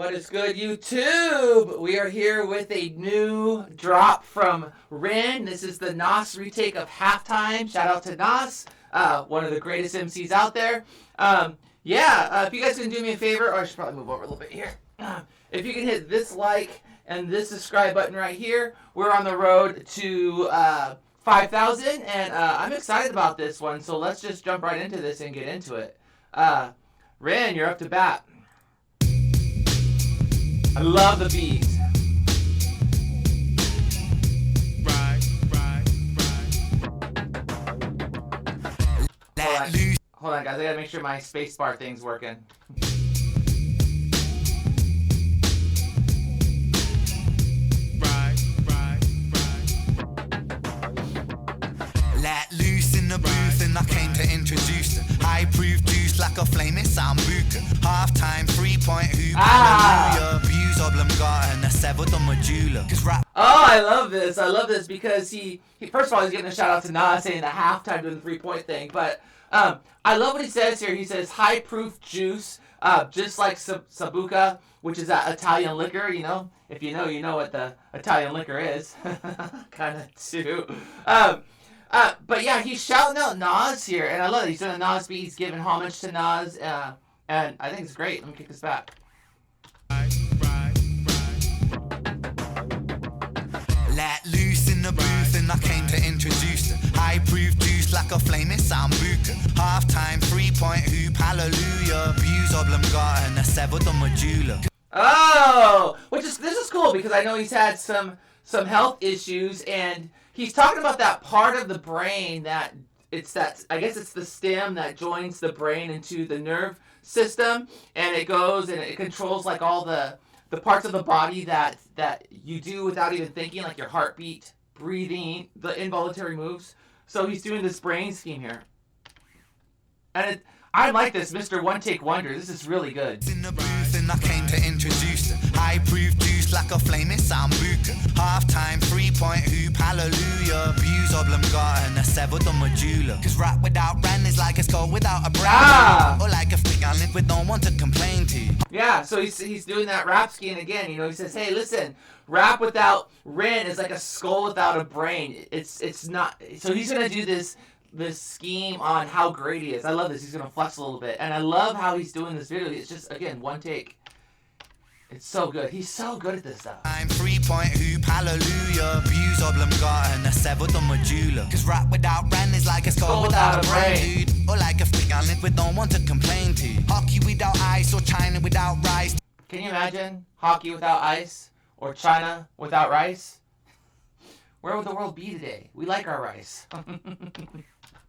What is good, YouTube? We are here with a new drop from REN. This is the Nas Retake of Halftime. Shout out to Nas, one of the greatest MCs out there. If you guys can do me a favor, or I should probably move over a little bit here. If you can hit this like and this subscribe button right here, we're on the road to 5,000, and I'm excited about this one. So let's just jump right into this and get into it. REN, you're up to bat. I love the beat. Hold on, guys. I gotta make sure my spacebar thing's working. Let loose in the booth and I came to introduce them. High proof juice like a flaming sambuca. Halftime 3-point hoop. Hallelujah. Views oblongata and a severed on medulla. Oh, I love this. I love this because he first of all, he's getting a shout out to Nas saying the halftime doing the 3-point thing. But I love what he says here. He says high proof juice, just like Sambuca, which is that Italian liquor. You know, if you know what the Italian liquor is. Kind of too. But yeah, he's shouting out Nas here, and I love it. He's doing a Nas beat. He's giving homage to Nas, and I think it's great. Let me kick this back. Let loose in the booth and I came to introduce them. High proof juice like a flaming sambuca. Halftime 3-point hoop. Hallelujah. Views oblongata and a severed on medulla. Oh, this is cool because I know he's had some health issues, and he's talking about that part of the brain I guess it's the stem that joins the brain into the nerve system, and it goes and it controls like all the parts of the body that you do without even thinking, like your heartbeat, breathing, the involuntary moves. So he's doing this brain scheme here. And I like this, Mr. One Take Wonder. This is really good. In the booth and I came to introduce them. High proof juice like a flaming sambuca. Halftime 3-point hoop. Hallelujah. Views oblongata and a severed on medulla. Cause rap without REN is like a skull without a brain. Or like a fig on it with no one to complain to. Yeah, so he's doing that rap scheme again. You know, he says, hey, listen, rap without REN is like a skull without a brain. It's not. So he's gonna do this scheme on how great he is. I love this. He's gonna flex a little bit, and I love how he's doing this video. It's just, again, one take. It's so good. He's so good at this stuff. I'm 3-point hoop, hallelujah. Views oblongata and a severed on medulla. Cause rap without REN is like a skull without a brain, dude. Or like a fig on it with no one to complain to. Hockey without ice or China without rice. Can you imagine hockey without ice or China without rice? Where would the world be today? We like our rice.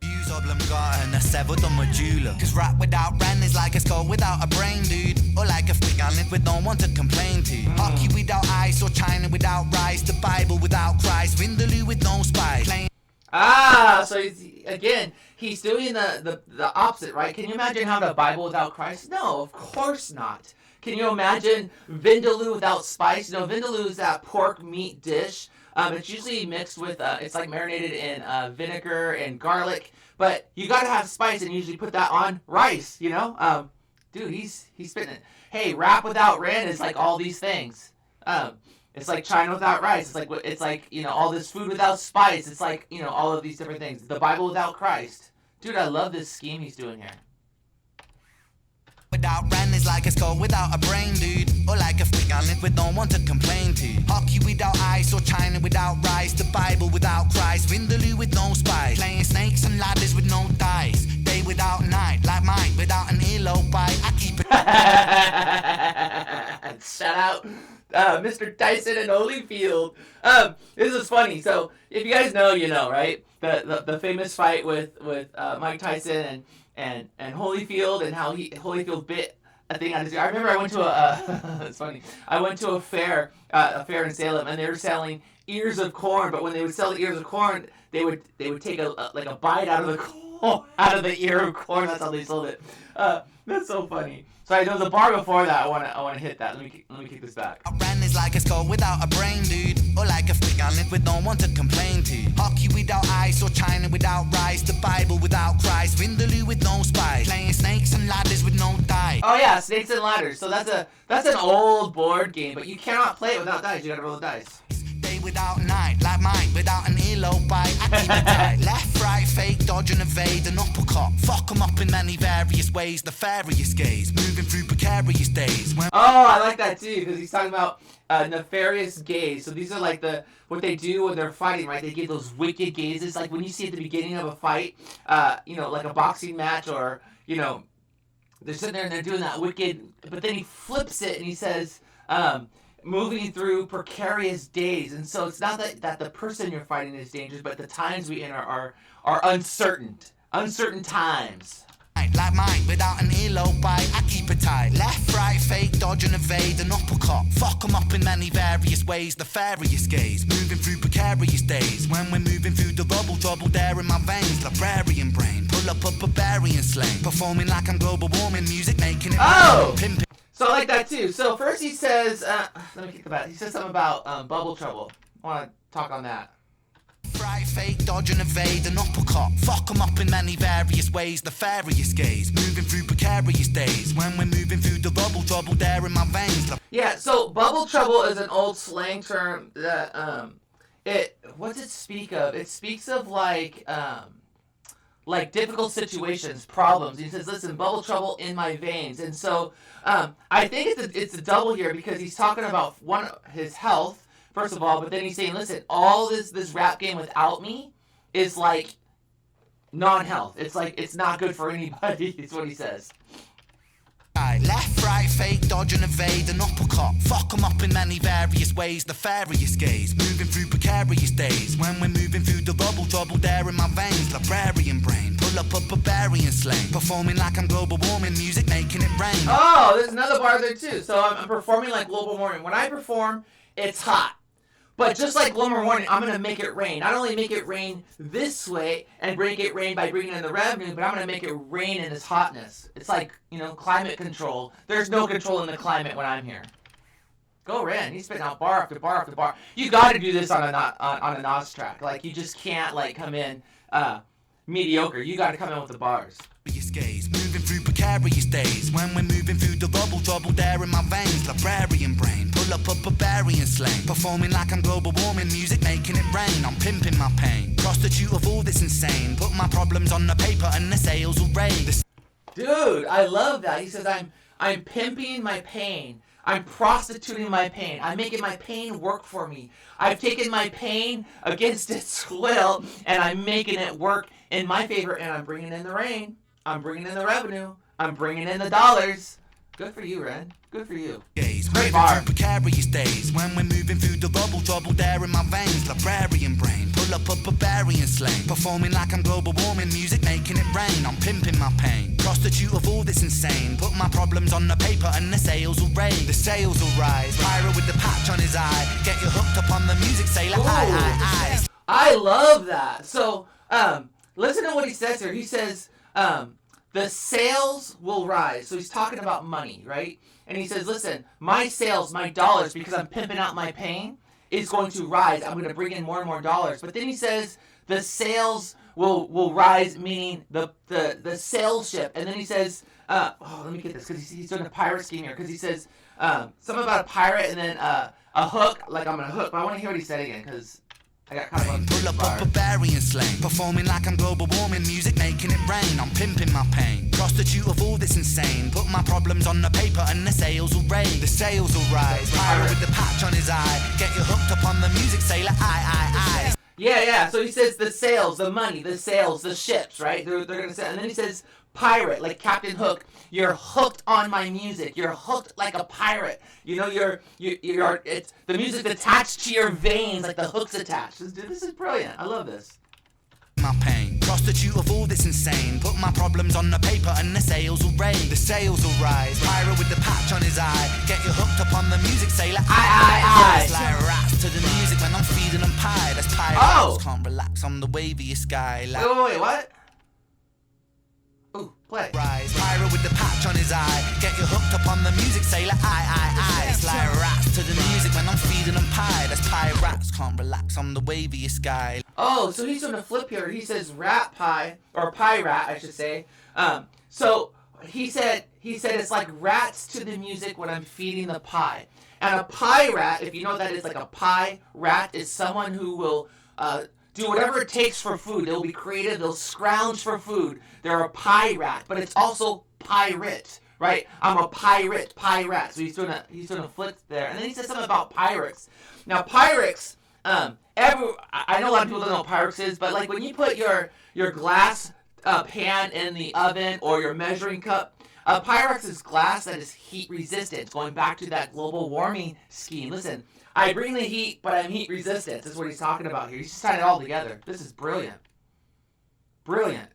Views oblongata and a severed on medulla. Cause rap without REN is like a skull without a brain, dude. Or like a fig on it with no one to complain to. Hockey without ice or China without rice. The Bible without Christ. Vindaloo with no spice. So he's doing the opposite, right? Can you imagine having a Bible without Christ? No, of course not. Can you imagine vindaloo without spice? You know, vindaloo is that pork meat dish. It's usually mixed with, it's like marinated in vinegar and garlic, but you gotta have spice and usually put that on rice, you know? Dude, he's spitting it. Hey, rap without REN is like all these things. It's like China without rice. It's like, you know, all this food without spice. It's like, you know, all of these different things. The Bible without Christ. Dude, I love this scheme he's doing here. Without REN is like a skull without a brain, dude. Or like a fig on it with no one to complain to. Hockey without ice or China without rice. The Bible without Christ. Vindaloo with no spice. Playing snakes and ladders with no dice. Day without night. Like Mike without an earlobe bite. I keep it. Shout out Mr. Tyson and Holyfield. This is funny. So if you guys know, you know, right? The famous fight with Mike Tyson and Holyfield, and how Holyfield bit a thing on his ear. I remember I went to it's funny. I went to a fair in Salem, and they were selling ears of corn. But when they would sell the ears of corn, they would take a bite out of the corn. out of the ear of corn. That's how they sold it. That's so funny. So I know the bar before that. I wanna hit that. Let me kick this back. REN is like a skull without a brain, dude. Or like a fig on it with no one to complain to. Hockey without ice or China without rice. The Bible without Christ. Vindaloo with no spice. Playing snakes and ladders with no die. Oh yeah, snakes and ladders. So that's an old board game, but you cannot play it without dice. You gotta roll the dice. Day without night, like mine without an earlobe bite. I keep it tight. Left, right, fake, dodge and evade, an uppercut. Fuck 'em up in many various ways. The farious gaze, moving through precarious days. Oh, I like that too, because he's talking about nefarious gaze. So these are like what they do when they're fighting, right? They give those wicked gazes, like when you see at the beginning of a fight, like a boxing match, or they're sitting there and they're doing that wicked. But then he flips it and he says, moving through precarious days. And so it's not that the person you're fighting is dangerous, but the times we enter are uncertain times. Like mine without an earlobe bite, I keep it tight. Left, right, fake, dodge and evade, an uppercut. Fuck 'em up in many various ways. The farious gaze, moving through precarious days. When we're moving through the rubble, trouble there in my veins. Librarian brain, pull up a barbarian slang. Performing like I'm global warming, music making it Oh! Pimping. So I like that too. So first he says, let me kick the bat. He says something about bubble trouble. I want to talk on that. Right, fake, dodge and evade, an uppercut. Fuck 'em up in many various ways. The farious gaze, moving through precarious days. When we're moving through the rubble, trouble there in my veins. Yeah, so bubble trouble is an old slang term that what does it speak of? It speaks of like difficult situations, problems. He says, listen, bubble trouble in my veins. And so I think it's a double here, because he's talking about his health, first of all, but then he's saying, listen, all this rap game without me is like non-health. It's like it's not good for anybody, is what he says. Left, right, fake, dodge and evade, an uppercut. Fuck 'em up in many various ways. The farious gaze, moving through precarious days. When we're moving through the rubble, trouble there in my veins. Librarian brain, pull up a barbarian slang. Performing like I'm global warming, music making it rain. Oh, there's another bar there too. So I'm performing like global warming. When I perform, it's hot. But just like global warming, I'm going to make it rain. Not only make it rain this way and make it rain by bringing in the revenue, but I'm going to make it rain in this hotness. It's like, climate control. There's no control in the climate when I'm here. Go REN. He's spitting out bar after bar after bar. You got to do this on a Nas track. Like, you just can't come in mediocre. You got to come in with the bars. Gaze, moving through precarious days. When we're moving through the rubble, trouble there in my veins. Librarian brain, pull up a barbarian slang. Performing like I'm global warming, music making it rain. I'm pimping my pain, prostitute of all that's insane. Put my problems on the paper and the sales will rain. Dude, I love that. He says, I'm pimping my pain. I'm prostituting my pain. I'm making my pain work for me. I've taken my pain against its will, and I'm making it work in my favor, and I'm bringing in the rain. I'm bringing in the revenue. I'm bringing in the dollars. Good for you, REN. Good for you. Great bar. Precarious days. When we're moving through the rubble, trouble there in my veins. Librarian brain, pull up a barbarian slang. Performing like I'm global warming, music making it rain. I'm pimping my pain, prostitute of all that's insane. Put my problems on the paper and the sales will rain. The sales will rise. Pirate with the patch on his eye. Get you hooked up on the music, sailor. I love that. So, listen to what he says here. He says, the sales will rise. So he's talking about money, right? And he says, listen, my sales, my dollars, because I'm pimping out my pain, is going to rise. I'm going to bring in more and more dollars. But then he says the sales will rise, meaning the sales ship. And then he says, let me get this, because he's doing a pirate scheme here. Because he says something about a pirate and then a hook, like I'm going to hook. But I want to hear what he said again, because I got kind of on pull up a barbarian slang. Performing like I'm global warming, music making it rain. I'm pimping my pain, prostitute of all that's insane. Put my problems on the paper and the sales will rain. The sales will rise. Pirate with the patch on his eye. Get you hooked up on the music, sailor. I. Yeah. So he says the sales, the money, the sales, the ships, right? They're gonna say, and then he says pirate, like Captain Hook. You're hooked on my music. You're hooked like a pirate. It's the music's attached to your veins, like the hook's attached. This is brilliant. I love this. My pain, prostitute of all that's insane. Put my problems on the paper and the sales will rain. The sales will rise. Pirate with the patch on his eye. Get you hooked up on the music, sailor. I. Like rats to the music when I'm feeding them pie. That's pirates. Can't relax on the waviest sky. Wait, what? Ooh, play. Rise, pyro with the patch on his eye. Get you hooked up on the music, sailor. I. It's like rats to the music when I'm feeding them pie. That's pie rats, can't relax on the waviest guy. Oh, so he's doing a flip here. He says rat pie, or pie rat, I should say. So he said it's like rats to the music when I'm feeding the pie. And a pie rat, if you know what that is, like a pie rat is someone who will do whatever it takes for food. They'll be creative. They'll scrounge for food. They're a pie rat, but it's also pirate, right? I'm a pirate, pie rat. So he's doing a flip there, and then he says something about Pyrex. Now Pyrex, I know a lot of people don't know what Pyrex is, but like when you put your glass pan in the oven or your measuring cup, Pyrex is glass that is heat resistant. Going back to that global warming scheme. Listen, I bring the heat, but I'm heat resistant. This is what he's talking about here. He's just tying it all together. This is brilliant. Brilliant.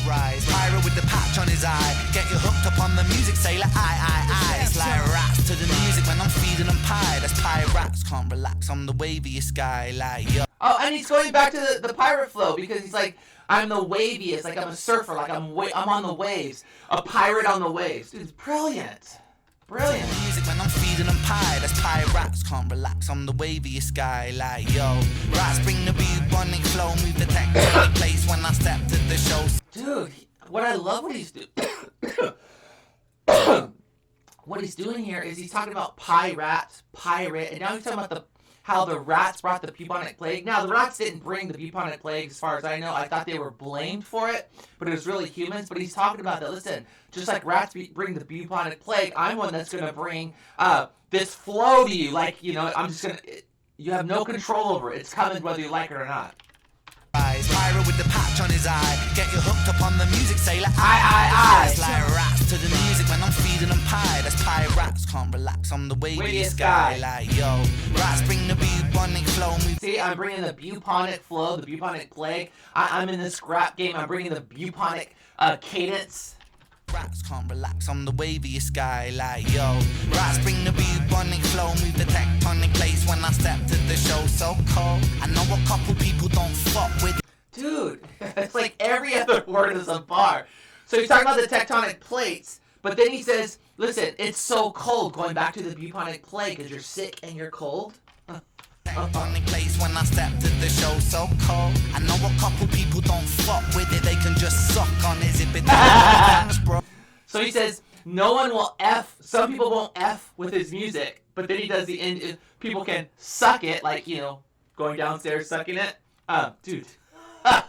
Rise, pyro with the patch on his eye. Get you hooked up on the music, sailor. I. It's like rats to the music when I'm feeding them pie. That's pie rats, can't relax on the waviest guy. Like, yo. Oh, and he's going back to the pirate flow because he's like, I'm the waviest, like I'm a surfer, like I'm on the waves, a pirate on the waves. Dude, it's brilliant. Brilliant. Music when I'm feeding them pie. That's pie rats, can't relax on the waviest guy. Like, yo, rats bring the bubonic flow, move the tectonic place when I step to the show. Dude, what I love what he's doing. What he's doing here is he's talking about pirate, and now he's talking about how the rats brought the bubonic plague. Now, the rats didn't bring the bubonic plague, as far as I know. I thought they were blamed for it, but it was really humans. But he's talking about that. Listen, just like rats bring the bubonic plague, I'm one that's going to bring this flow to you. Like, you know, I'm just going to... You have no control over it. It's coming whether you like it or not. Pyro with the patch on his eye. Get you hooked up on the music, sailor. I. It's like rats to the music when I'm feeding them pie. That's pie rats, can't relax on the waviest guy. Like, yo, rats bring the bubonic flow. See, I'm bringing the bubonic flow, the bubonic plague. I'm in this rap game. I'm bringing the bubonic cadence. Rats can't relax on the waviest guy. Like, yo, rats bring the bubonic flow, move the tectonic place when I step to the show. So cold, I know a couple people don't fuck with it. Dude, it's like every other word is a bar. So he's talking about the tectonic plates, but then he says, listen, it's so cold, going back to the bubonic plague because you're sick and you're cold. Tectonic place when I step to the show. So cold, I know a couple people don't fuck with it. They can just suck on it if it bro. So he says, no one will F, some people won't F with his music, but then he does the end, people can suck it, like, you know, going downstairs, sucking it. Dude. I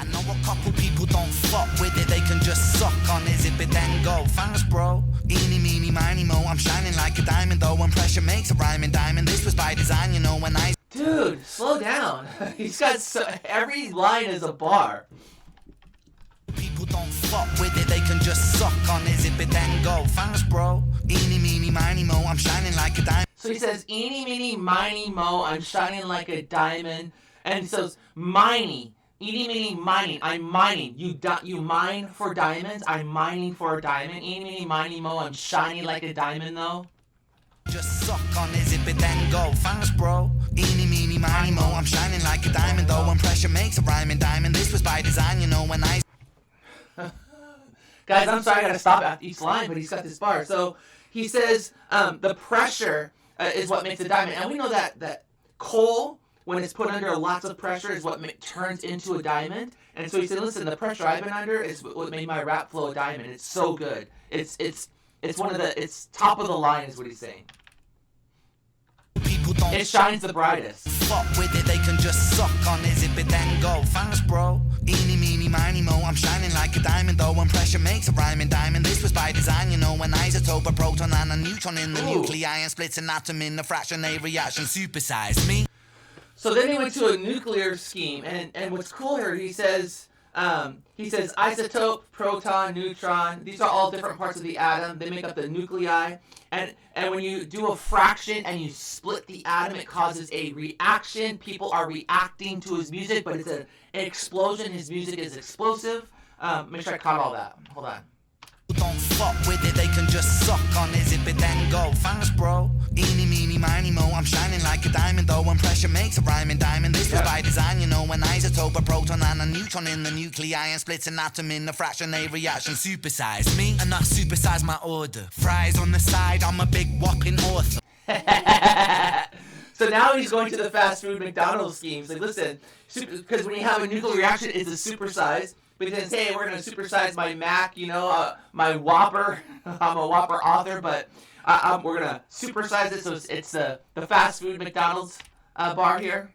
know a couple people don't fuck with it. They can just suck on it, zip it then go. Thanks, bro. Eeny, meeny, miny, mo. I'm shining like a diamond, though. When pressure makes a rhyming diamond. This was by design, you know, when I... Dude, slow down. He's got every line is a bar. People don't fuck with it. They can just suck on it, zip it then go. Thanks, bro. Eeny, meeny, miny, mo. I'm shining like a diamond. So he says, eeny, meeny, miny, mo, I'm shining like a diamond. And he says, miney, eeny, meeny, mining, I'm mining. You mine for diamonds? I'm mining for a diamond. Eeny, meeny, miny, mo, I'm shining like a diamond, though. Just suck on it, zip it then go. Thanks, bro. Eeny, meeny, miny, mo, I'm shining like a diamond, though. When pressure makes a rhyming diamond. This was by design, you know, when I... Guys, I'm sorry, I gotta stop at each line, but he's got this bar. So he says, the pressure is what makes a diamond. And we know that coal, when it's put under lots of pressure, is what turns into a diamond. And so he said, listen, the pressure I've been under is what made my rap flow a diamond. It's so good. It's top of the line is what he's saying. People don't it shines the brightest. Fuck with it, they can just suck on it, zip it then go. Thanks, bro. Eeny, meeny, miny, mo. I'm shining like a diamond, though. When pressure makes a rhyming diamond. This was by design, you know, when isotope, a proton and a neutron in the nuclei and splits an atom in the fraction, a reaction supersize me. So then he went to a nuclear scheme, and what's cool here, he says isotope, proton, neutron. These are all different parts of the atom. They make up the nuclei. And when you do a fraction and you split the atom, it causes a reaction. People are reacting to his music, but it's an explosion. His music is explosive. Make sure I caught all that. Hold on. Don't fuck with it, they can just suck on it, zip it then go. Thanks, bro. Eeny, meeny, miny mo, I'm shining like a diamond though, when pressure makes a rhyming diamond. This was by design, you know, an isotope, a proton and a neutron in the nuclei, and splits an atom in a fraction, a reaction. Supersize me and not supersize my order. Fries on the side, I'm a big whopping author. So now he's going to the fast food McDonald's schemes. Like, listen, because when you have a nuclear reaction, it's a supersize. Because, hey, we're going to supersize my Mac, you know, my Whopper. I'm a Whopper author, but we're going to supersize it. So it's the fast food McDonald's bar here.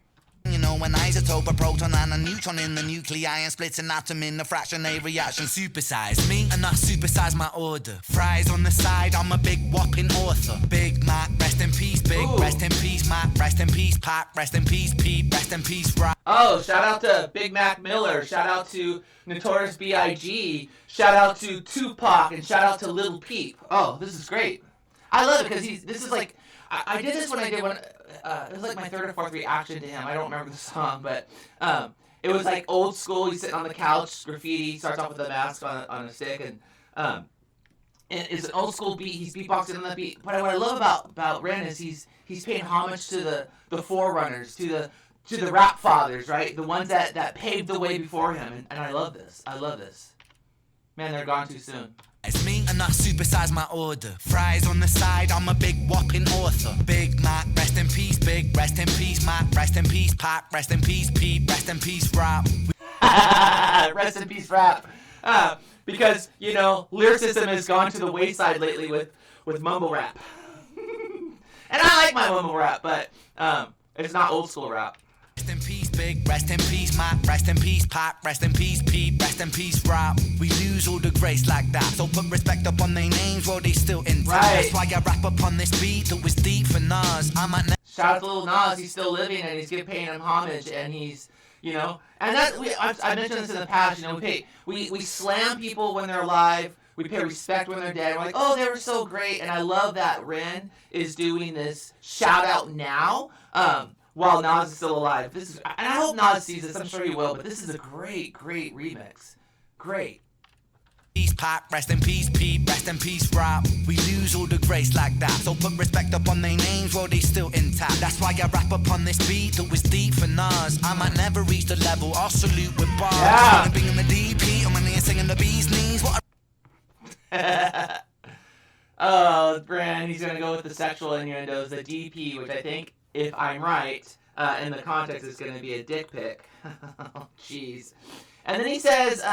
You know, an isotope, a proton and a neutron in the nuclei, and splits an atom in a fraction, a reaction. Supersize me and not supersize my order. Fries on the side, I'm a big whopping author. Big Mac, rest in peace. Big, rest in peace. Mac, rest in peace. Pac, rest in peace. Pete, rest in peace. Oh, shout out to Big Mac Miller. Shout out to Notorious B.I.G. Shout out to Tupac, and shout out to Lil Peep. Oh, this is great. I love it because this is like, I did this when I did one. It was like my third or fourth reaction to him. I don't remember the song, but it was like old school. He's sitting on the couch, graffiti. Starts off with a mask on a stick, and it's an old school beat. He's beatboxing on that beat. But what I love about Ren is he's paying homage to the forerunners, to the rap fathers, right? The ones that paved the way before him, and I love this. I love this. Man, they're gone too soon. It's me and not supersize my order. Fries on the side, I'm a big whopping author. Big Mac, rest in peace. Big, rest in peace. Mac, rest in peace. Pac, rest in peace. Pete, rest in peace. Rap. Rest in peace, rap. Because, you know, lyricism has gone to the wayside lately with mumble rap. And I like my mumble rap, but it's not old school rap. Rest in peace, Big, rest in peace, Mac, rest in peace, Pac, rest in peace, Pete, rest in peace, rap. We lose all the grace like that, so put respect up on their names while they still intact. Right. That's why I rap up on this beat that was deep for Nas. I might Shout out to Lil Nas, he's still living and he's paying him homage, and he's, you know, and that I mentioned this in the past, you know, we slam people when they're alive, we pay respect when they're dead. We're like, oh, they were so great, and I love that Ren is doing this shout out now. While Nas is still alive. This is, and I hope Nas sees this, I'm sure he will, but this is a great, great remix. Great. Peace, Pac, rest in peace, Pete, rest in peace, rap. We lose all the grace like that, so put respect up on their names while they still intact. That's why I rap up on this beat that was deep for Nas. I might never reach the level, I'll salute with bars. Yeah. I'm being in the DP, I'm in there singing the bee's knees. What Oh, Brand, he's going to go with the sexual innuendos, the DP, which I think, if I'm right, in the context, it's going to be a dick pic. Oh, jeez. And then he says,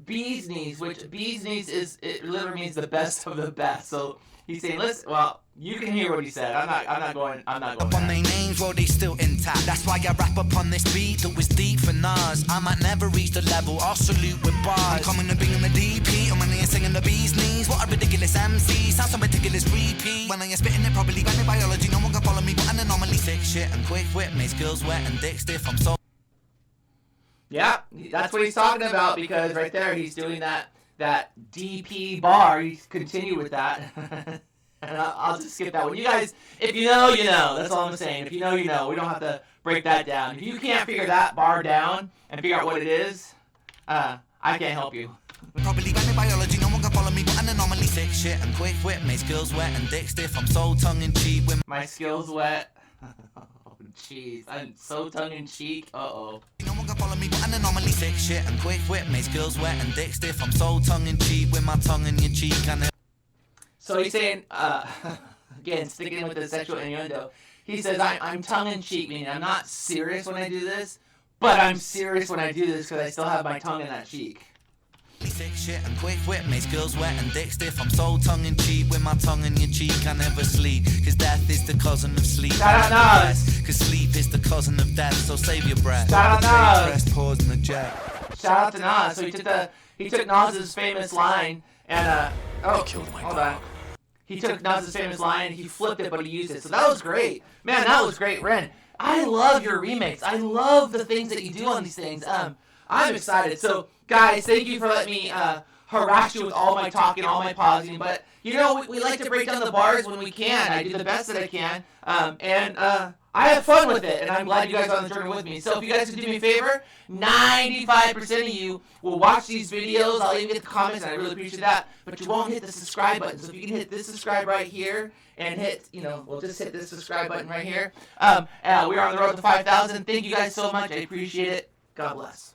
bee's knees, which bee's knees it literally means the best of the best. So he's saying, listen, well, you can hear what he said. I'm not going up on their names while they still intact. That's why I rap up on this beat that was deep for Nas. I might never reach the level, I'll salute with bars. I'm coming to bring in the DP, I'm in there singing the bee's knees. What a ridiculous MC, sounds so ridiculous repeat. When I am spitting it properly, when in biology, no one can follow me. What an anomaly, thick shit and quick wit, makes skills wet and dick stiff. I'm so... Yeah, that's what he's talking about, because right there he's doing that DP bar. He's continue with that. And I'll just skip that one. You guys, if you know, you know. That's all I'm saying. If you know, you know. We don't have to break that down. If you can't figure that bar down and figure out what it is, I can't help you. Properly when in biology, no one can follow me. What an anomaly, thick shit and quick wit, makes skills wet and dick stiff. I'm so tongue-in-cheek with my skills wet. Oh, jeez. I'm so tongue-in-cheek. Uh-oh. No one can follow me, but an anomaly, thick shit and quick wit, makes skills wet and dick stiff. I'm so tongue-in-cheek with my tongue in your cheek and... So he's saying, again, sticking with the sexual innuendo, he says, I'm tongue-in-cheek, meaning I'm not serious when I do this, but I'm serious when I do this because I still have my tongue in that cheek. Thick shit and quick wit, makes girls wet and dick stiff. I'm so tongue-in-cheek with my tongue in your cheek. I never sleep, cause death is the cousin of sleep. Shout out Nas! Cause sleep is the cousin of death, so save your breath. Shout out Nas! Press pause in the jet. Shout out to Nas. So he took Nas's famous line and killed my hold dog. on. He took Nas's famous line, he flipped it, but he used it. So that was great. Man, that was great, Ren. I love your remakes. I love the things that you do on these things. I'm excited. So, guys, thank you for letting me harass you with all my talking, all my pausing. But, you know, we like to break down the bars when we can. I do the best that I can. And I have fun with it, and I'm glad you guys are on the journey with me. So if you guys could do me a favor, 95% of you will watch these videos. I'll even get the comments, and I really appreciate that. But you won't hit the subscribe button. So if you can hit this subscribe right here, and hit, we'll just hit this subscribe button right here. We're on the road to 5,000. Thank you guys so much. I appreciate it. God bless.